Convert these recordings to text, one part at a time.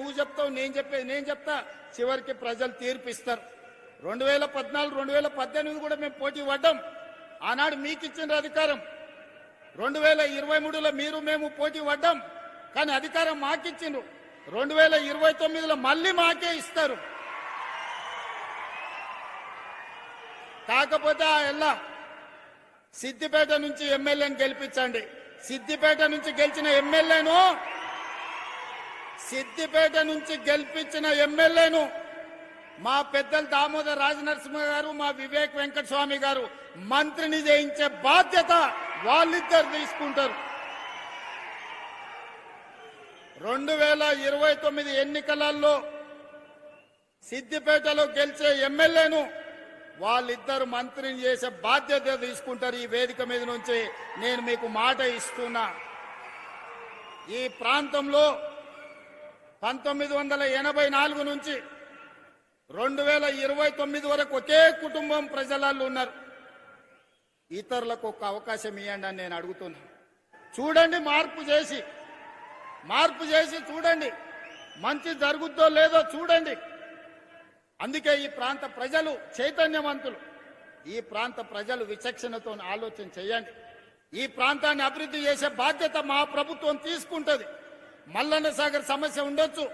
నువ్వు చెప్తావు, నేను చెప్పేది నేను చెప్తా. చివరికి ప్రజలు తీర్పిస్తారు. 2014, 2018 కూడా మేము పోటీ పడ్డాం. ఆనాడు మీకు ఇచ్చిన అధికారం. 2023లో మీరు మేము పోటీ పడ్డాం, కానీ అధికారం మాకిచ్చిండ్రు. 2029లో మళ్ళీ మాకే ఇస్తారు. కాకపోతే ఆ ఎల్లా సిద్దిపేట నుంచి ఎమ్మెల్యేని గెలిపించండి. సిద్దిపేట నుంచి గెలిచిన ఎమ్మెల్యేను మా పెద్దలు దామోదర్ రాజనరసింహ గారు, మా వివేక్ వెంకటస్వామి గారు మంత్రిని చేయించే బాధ్యత వాళ్ళిద్దరు తీసుకుంటారు. 2029 ఎన్నికలలో సిద్దిపేటలో గెలిచే ఎమ్మెల్యేను వాళ్ళిద్దరు మంత్రిని చేసే బాధ్యత తీసుకుంటారు. ఈ వేదిక మీద నుంచి నేను మీకు మాట ఇస్తున్నా. ఈ ప్రాంతంలో 1984 నుంచి 2029 వరకు ఒకే కుటుంబం ప్రజలలో ఉన్నారు. ఇతరులకు ఒక అవకాశం ఇవ్వండి అని నేను అడుగుతున్నా. చూడండి, మార్పు చేసి చూడండి, మంచి జరుగుద్దో లేదో చూడండి. అందుకే ఈ ప్రాంత ప్రజలు చైతన్యవంతులు. ఈ ప్రాంత ప్రజలు విచక్షణతో ఆలోచన చేయండి. ఈ ప్రాంతాన్ని అభివృద్ధి చేసే బాధ్యత మా ప్రభుత్వం తీసుకుంటుంది. మల్లన్న సాగర్ సమస్య ఉండొచ్చు,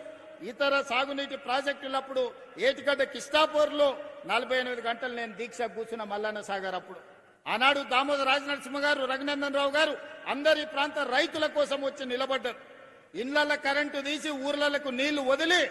ఇతర సాగునీటి ప్రాజెక్టులప్పుడు ఏటిగడ్డ కిష్టాపూర్లో 48 గంటలు నేను దీక్ష కూర్చున్న మల్లన్న సాగర్ అప్పుడు. ఆనాడు దామోదర్ రాజనరసింహ గారు, రఘునందన్ రావు గారు అందరు ఈ ప్రాంత రైతుల కోసం వచ్చి నిలబడ్డారు. ఇళ్ల కరెంటు తీసి ఊర్లకు నీళ్లు వదిలి